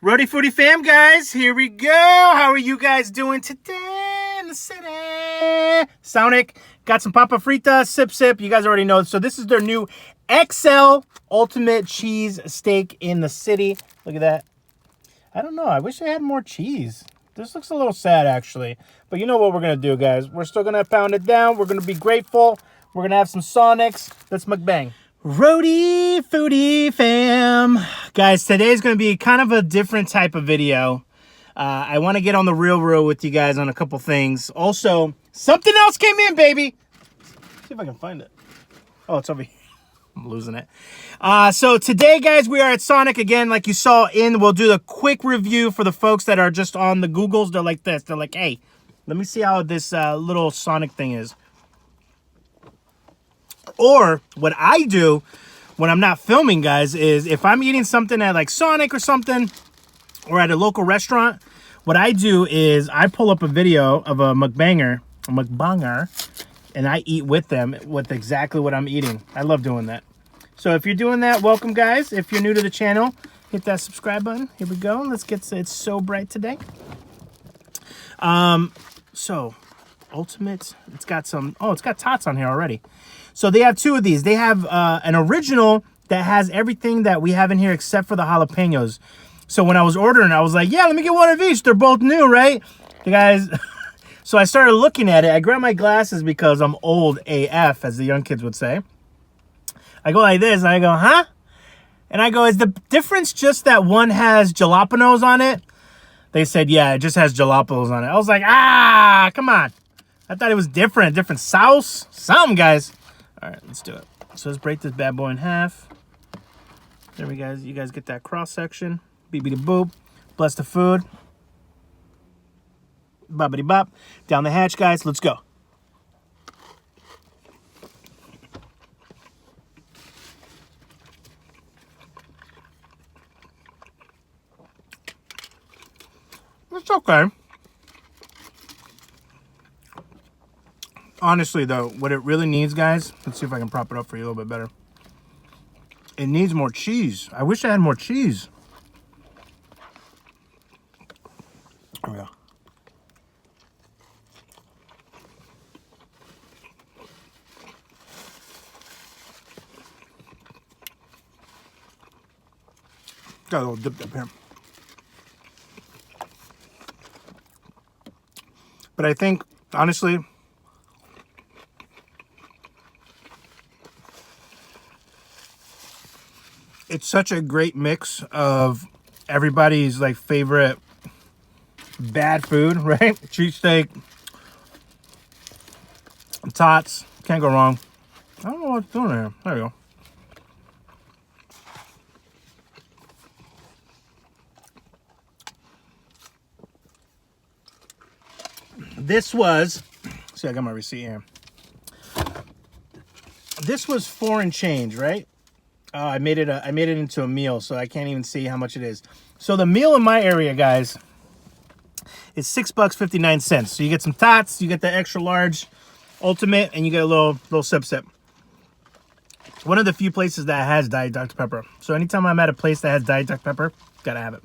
Rhody Foody fam, guys, here we go. How are you guys doing today in the city? Sonic, got some papa frita, sip. You guys already know. So this is their new XL Ultimate Cheesesteak in the city. Look at that. I don't know. I wish they had more cheese. This looks a little sad, actually. But you know what we're going to do, guys. We're still going to pound it down. We're going to be grateful. We're going to have some Sonics. Let's mukbang. Rhody Foody fam. Guys, today's going to be kind of a different type of video. I want to get on the real with you guys on a couple things. Also, something else came in, baby. Let's see if I can find it. Oh, it's over here. I'm losing it. So today, guys, we are at Sonic again, like you saw in. We'll do the quick review for the folks that are just on the Googles. They're like this. They're like, hey, let me see how this little Sonic thing is. Or what I do when I'm not filming, guys, is if I'm eating something at like Sonic or something or at a local restaurant, what I do is I pull up a video of a mukbanger, and I eat with them with exactly what I'm eating. I love doing that. So if you're doing that, welcome, guys. If you're new to the channel, hit that subscribe button. Here we go. Let's get to, it's so bright today. So Ultimate, it's got some, oh, it's got Tots on here already. So they have two of these. They have an original that has everything that we have in here except for the jalapeños. So when I was ordering, I was like, yeah, let me get one of each. They're both new, right? You guys, so I started looking at it. I grabbed my glasses because I'm old AF, as the young kids would say. I go like this, and I go, huh? And I go, is the difference just that one has jalapeños on it? They said, yeah, it just has jalapeños on it. I was like, ah, come on. I thought it was different sauce, something, guys. All right, let's do it. So let's break this bad boy in half. There we go. You guys get that cross section. Beep-beep boop. Bless the food. Boppity bop. Down the hatch, guys. Let's go. It's okay. Honestly, though, what it really needs, guys, let's see if I can prop it up for you a little bit better. It needs more cheese. I wish I had more cheese. There we go. Got a little dipped up here. But I think, honestly, it's such a great mix of everybody's like favorite bad food, right? Cheesesteak, Tots, can't go wrong. I don't know what's doing here. There we go. This was, see, I got my receipt here. This was $4 and change, right? Oh, I made it into a meal, so I can't even see how much it is. So the meal in my area, guys, is $6.59. So you get some Tots, you get the extra large ultimate, and you get a little sip. One of the few places that has Diet Dr. Pepper. So anytime I'm at a place that has Diet Dr. Pepper, gotta have it.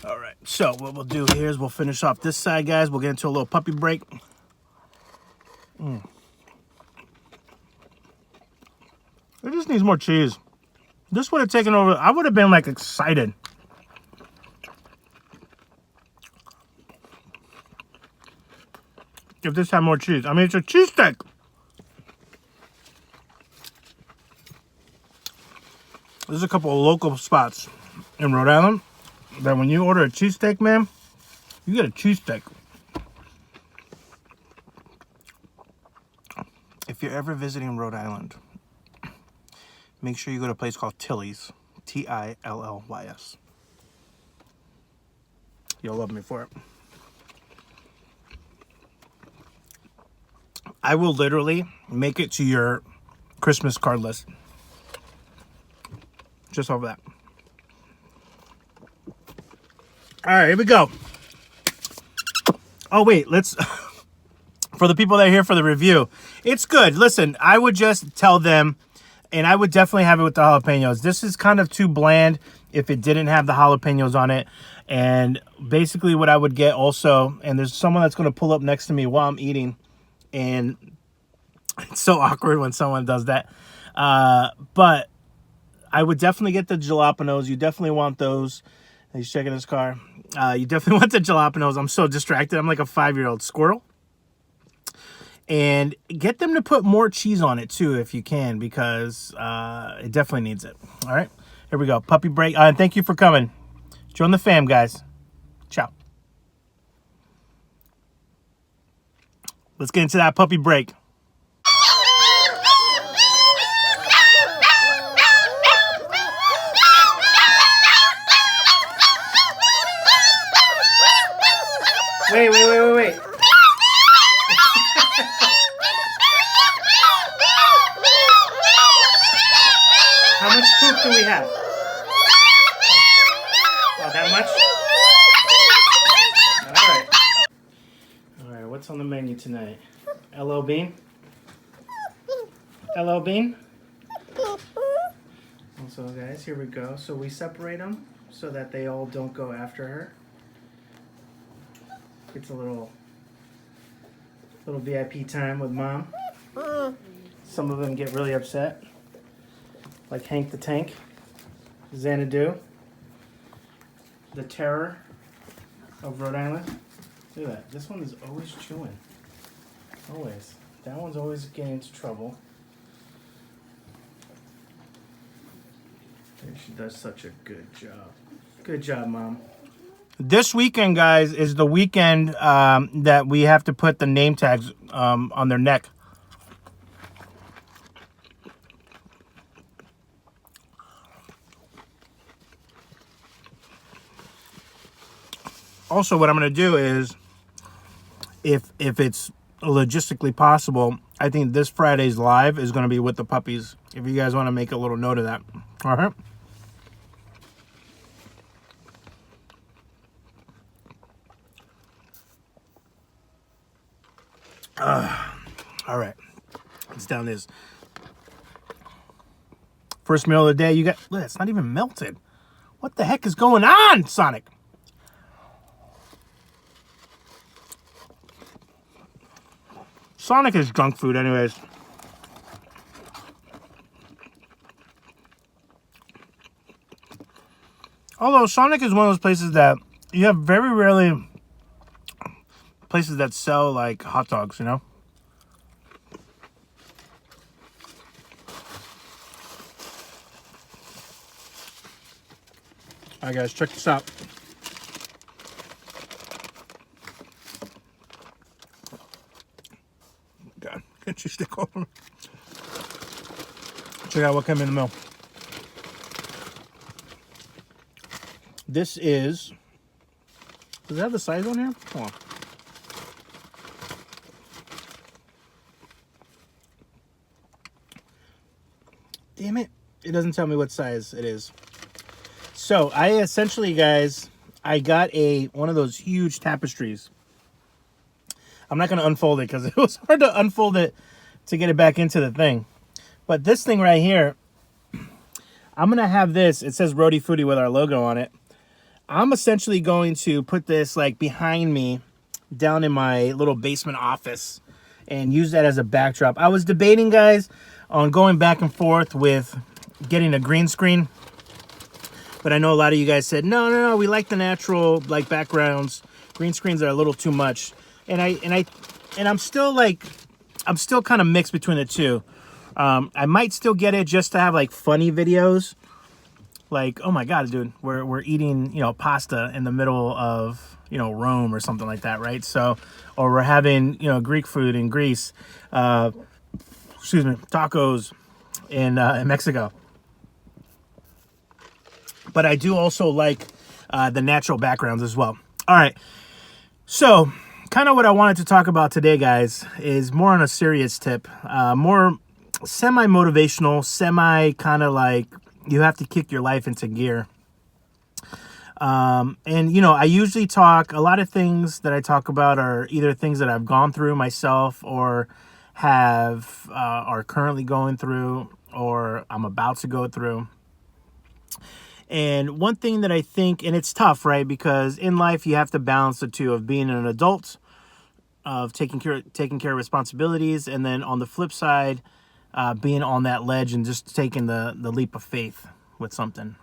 All right. So what we'll do here is we'll finish off this side, guys. We'll get into a little puppy break. It just needs more cheese. This would have taken over. I would have been like excited. If this had more cheese. I mean, it's a cheesesteak. There's a couple of local spots in Rhode Island that when you order a cheesesteak, man, you get a cheesesteak. If you're ever visiting Rhode Island, make sure you go to a place called Tilly's. Tillys. You'll love me for it. I will literally make it to your Christmas card list. Just over that. All right, here we go. Oh, wait, let's... For the people that are here for the review, it's good. Listen, I would just tell them And I would definitely have it with the jalapenos. This is kind of too bland if it didn't have the jalapenos on it. And basically what I would get also, and there's someone that's going to pull up next to me while I'm eating. And it's so awkward when someone does that. But I would definitely get the jalapenos. You definitely want those. He's checking his car. You definitely want the jalapenos. I'm so distracted. I'm like a 5-year-old squirrel. And get them to put more cheese on it too if you can, because it definitely needs it. All right, here we go. Puppy break. And thank you for coming. Join the fam, guys. Ciao. Let's get into that puppy break. Wait. How much poop do we have? Oh, that much? All right, what's on the menu tonight? LL Bean? LL Bean? So guys, here we go. So we separate them so that they all don't go after her. It's a little VIP time with mom. Some of them get really upset. Like Hank the Tank, Xanadu, the Terror of Rhode Island. Look at that. This one is always chewing. Always. That one's always getting into trouble. And she does such a good job. Good job, Mom. This weekend, guys, is the weekend that we have to put the name tags on their neck. Also, what I'm going to do is, if it's logistically possible, I think this Friday's live is going to be with the puppies. If you guys want to make a little note of that. All right. All right. Let's down this. First meal of the day. You got, look, it's not even melted. What the heck is going on, Sonic? Sonic is junk food anyways. Although Sonic is one of those places that you have very rarely places that sell like hot dogs, you know? Alright guys, check this out. God, can't you stick open? Check out what came in the mail. This is, does it have the size on here? Hold on. Damn it. It doesn't tell me what size it is. So I essentially, guys, I got one of those huge tapestries. I'm not going to unfold it because it was hard to unfold it to get it back into the thing. But this thing right here, I'm going to have this. It says Rhody Foody with our logo on it. I'm essentially going to put this like behind me down in my little basement office and use that as a backdrop. I was debating, guys, on going back and forth with getting a green screen. But I know a lot of you guys said, no, we like the natural like backgrounds. Green screens are a little too much. And I'm still kind of mixed between the two. I might still get it just to have like funny videos. Like, oh my God, dude, we're eating, you know, pasta in the middle of, you know, Rome or something like that, right? So, or we're having, you know, Greek food in Greece, tacos in Mexico. But I do also like the natural backgrounds as well. All right, so kind of what I wanted to talk about today, guys, is more on a serious tip, more semi-motivational, semi kind of like, you have to kick your life into gear. And, you know, I usually talk, a lot of things that I talk about are either things that I've gone through myself or are currently going through. or I'm about to go through. And one thing that I think, and it's tough, right? Because in life you have to balance the two of being an adult, of taking care of responsibilities, and then on the flip side, being on that ledge and just taking the leap of faith with something,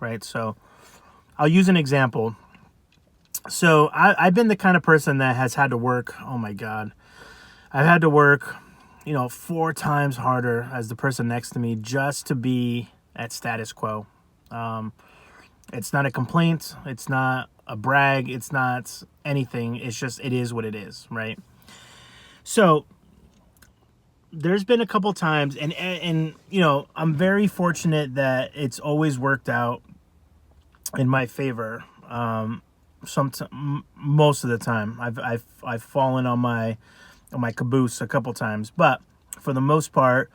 right? So I'll use an example. So I've been the kind of person that has had to work, oh my God, I've had to work, 4 times harder as the person next to me just to be at status quo. It's not a complaint. It's not a brag. It's not anything. It's just, it is what it is, right? So there's been a couple times, and I'm very fortunate that it's always worked out in my favor. Most of the time, I've fallen on my caboose a couple times, but for the most part,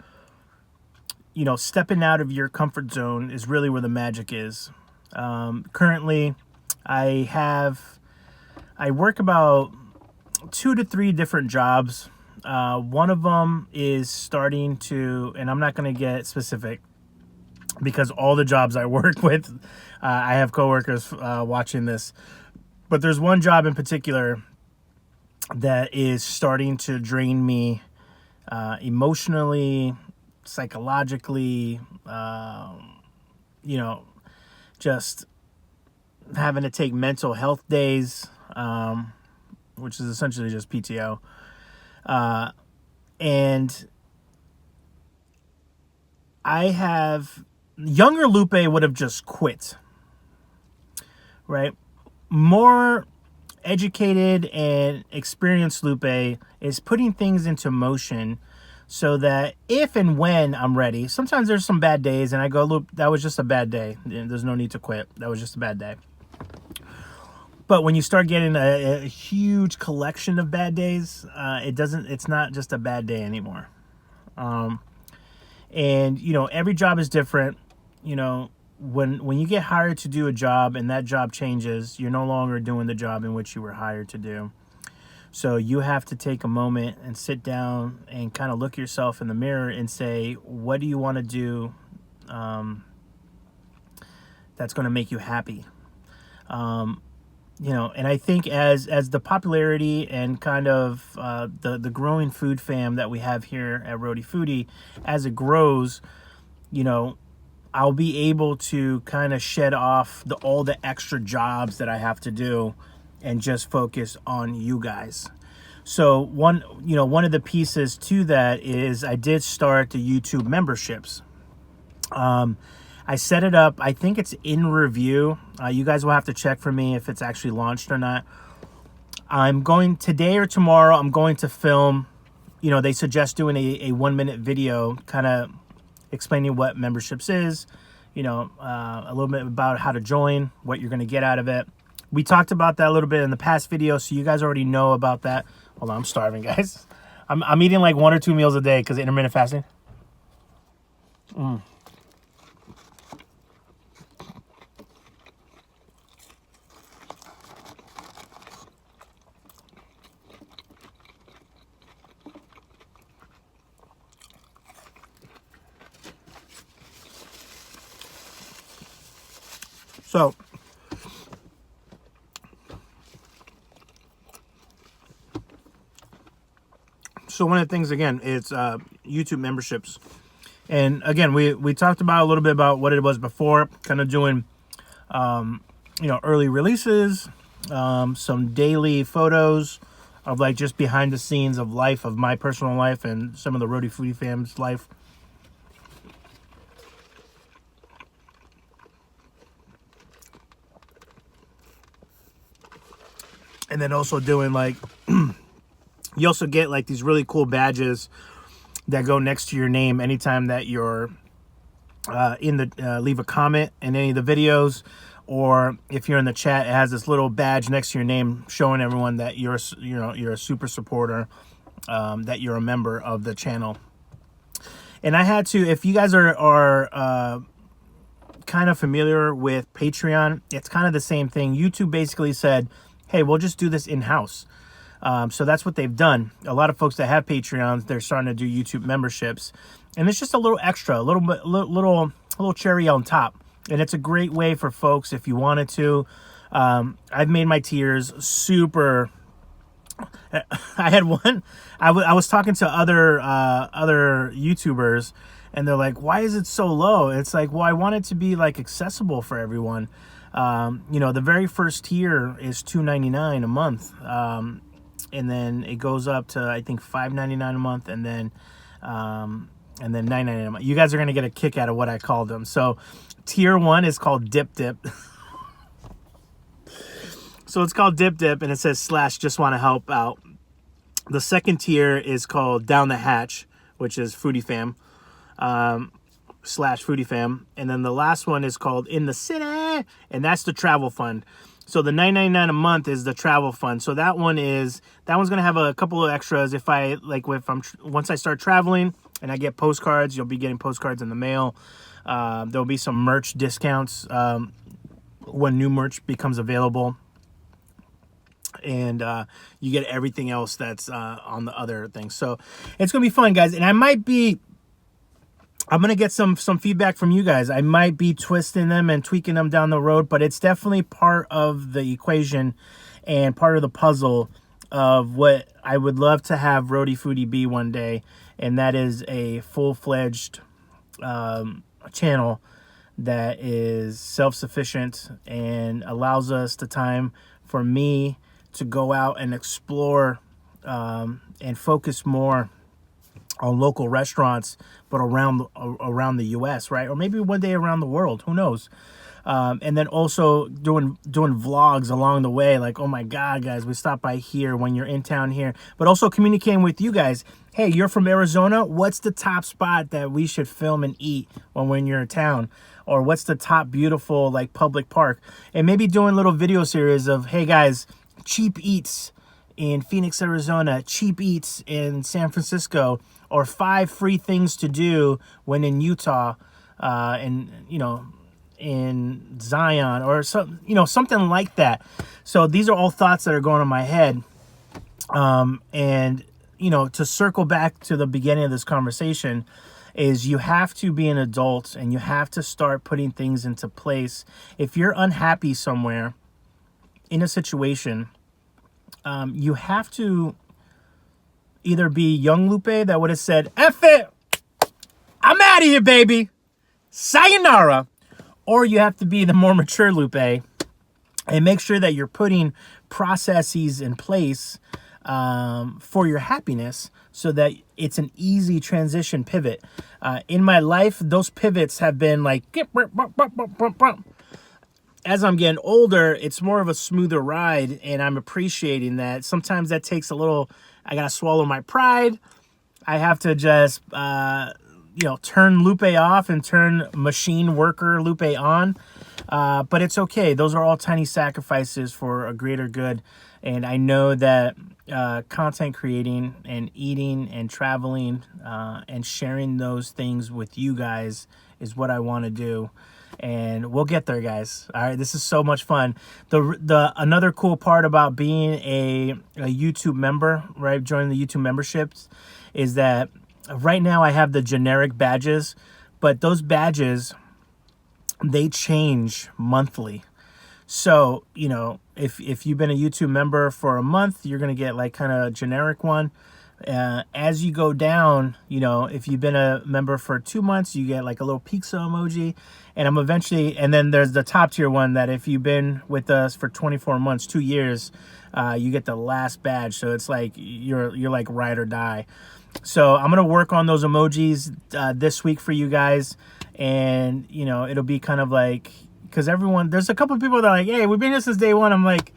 stepping out of your comfort zone is really where the magic is. Currently, I work about 2 to 3 different jobs. One of them is starting to, and I'm not going to get specific because all the jobs I work with, I have coworkers watching this, but there's one job in particular that is starting to drain me emotionally, psychologically, just having to take mental health days, which is essentially just PTO. And younger Lupe would have just quit, right? More educated and experienced Lupe is putting things into motion so that if and when I'm ready, sometimes there's some bad days and I go, Lupe, that was just a bad day. There's no need to quit. That was just a bad day. But when you start getting a huge collection of bad days, it's not just a bad day anymore. And, every job is different. When you get hired to do a job and that job changes, you're no longer doing the job in which you were hired to do. So you have to take a moment and sit down and kind of look yourself in the mirror and say, what do you want to do that's going to make you happy? And I think as the popularity and kind of the growing food fam that we have here at Rhody Foody, as it grows, I'll be able to kind of shed off all the extra jobs that I have to do and just focus on you guys. So one of the pieces to that is I did start the YouTube memberships. I set it up. I think it's in review. You guys will have to check for me if it's actually launched or not. I'm going today or tomorrow. I'm going to film. They suggest doing a 1-minute video, kind of explaining what memberships is. A little bit about how to join, what you're going to get out of it. We talked about that a little bit in the past video, so you guys already know about that. Hold on, I'm starving, guys. I'm eating like 1 or 2 meals a day because of intermittent fasting. So one of the things, again, it's YouTube memberships. And again, we talked about a little bit about what it was before, kind of doing, early releases, some daily photos of like just behind the scenes of life, of my personal life and some of the Rhody Foody fam's life. And then also doing like, you also get like these really cool badges that go next to your name anytime that you're leave a comment in any of the videos, or if you're in the chat, it has this little badge next to your name showing everyone that you're a super supporter, that you're a member of the channel. And I had to, if you guys are kind of familiar with Patreon, it's kind of the same thing. YouTube basically said, hey, we'll just do this in-house. So that's what they've done. A lot of folks that have Patreons, they're starting to do YouTube memberships. and it's just a little extra, a little cherry on top. And it's a great way for folks if you wanted to. I've made my tiers super. I had one. I was talking to other YouTubers, and they're like, "Why is it so low?" It's like, well, I want it to be like accessible for everyone. You know, the very first tier is $2.99 a month, and then it goes up to I think $5.99 a month, and then $9.99 a month. You guys are gonna get a kick out of what I called them. So, tier 1 is called Dip Dip. So it's called Dip Dip, and it says / just want to help out. The second tier is called Down the Hatch, which is Foodie Fam, / Foodie Fam. And then the last one is called In the City, and that's the travel fund. So the $9.99 a month is the travel fund. So that one's going to have a couple of extras. Once I start traveling and I get postcards, you'll be getting postcards in the mail. There'll be some merch discounts when new merch becomes available. And you get everything else that's on the other things. So it's gonna be fun, guys. And I'm gonna get some feedback from you guys. I might be twisting them and tweaking them down the road, but it's definitely part of the equation and part of the puzzle of what I would love to have Rhody Foody be one day, and that is a full-fledged channel that is self-sufficient and allows us the time for me to go out and explore and focus more on local restaurants, but around the U.S., right? Or maybe one day around the world, who knows? And then also doing vlogs along the way, like, oh my God, guys, we stopped by here when you're in town here, but also communicating with you guys. Hey, you're from Arizona. What's the top spot that we should film and eat when you're in town? Or what's the top beautiful like public park? And maybe doing little video series of, hey guys, cheap eats in Phoenix, Arizona, cheap eats in San Francisco, or 5 free things to do when in Utah, and in Zion, or something like that. So these are all thoughts that are going in my head. And to circle back to the beginning of this conversation, is you have to be an adult and you have to start putting things into place. If you're unhappy somewhere in a situation, you have to either be young Lupe that would have said, F it, I'm out of here, baby, sayonara, or you have to be the more mature Lupe and make sure that you're putting processes in place for your happiness so that it's an easy transition pivot. In my life, those pivots have been like, as I'm getting older, it's more of a smoother ride, and I'm appreciating that. Sometimes that takes a little, I gotta swallow my pride. I have to just, turn Lupe off and turn machine worker Lupe on. But it's okay. Those are all tiny sacrifices for a greater good. And I know that content creating and eating and traveling and sharing those things with you guys is what I want to do. And we'll get there, guys. All right, this is so much fun. The another cool part about being a YouTube member, right, joining the YouTube memberships, is that right now I have the generic badges, but those badges, they change monthly. So, if you've been a YouTube member for a month, you're going to get like kind of a generic one. As you go down, if you've been a member for 2 months, you get like a little pizza emoji. And then there's the top tier one that if you've been with us for 24 months, 2 years, you get the last badge. So it's like you're like ride or die. So I'm going to work on those emojis this week for you guys. And, it'll be kind of like, because there's a couple of people that are like, hey, we've been here since day one. I'm like,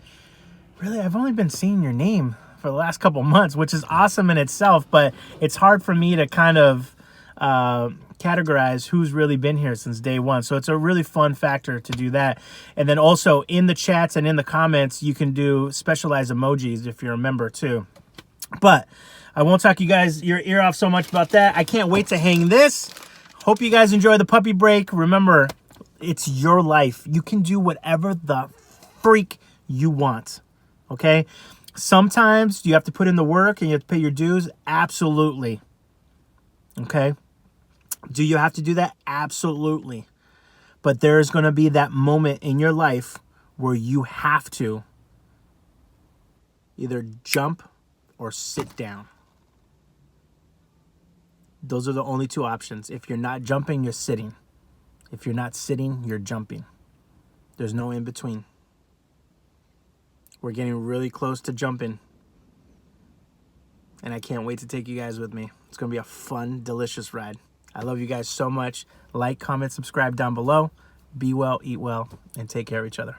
really? I've only been seeing your name for the last couple months, which is awesome in itself, but it's hard for me to kind of categorize who's really been here since day one. So it's a really fun factor to do that. And then also in the chats and in the comments, you can do specialized emojis if you're a member too. But I won't talk you guys your ear off so much about that. I can't wait to hang this. Hope you guys enjoy the puppy break. Remember, it's your life. You can do whatever the freak you want, okay? Sometimes you have to put in the work and you have to pay your dues. Absolutely, okay? Do you have to do that? Absolutely. But there is going to be that moment in your life where you have to either jump or sit down. Those are the only two options. If you're not jumping, you're sitting. If you're not sitting, you're jumping. There's no in between. We're getting really close to jumping. And I can't wait to take you guys with me. It's going to be a fun, delicious ride. I love you guys so much. Like, comment, subscribe down below. Be well, eat well, and take care of each other.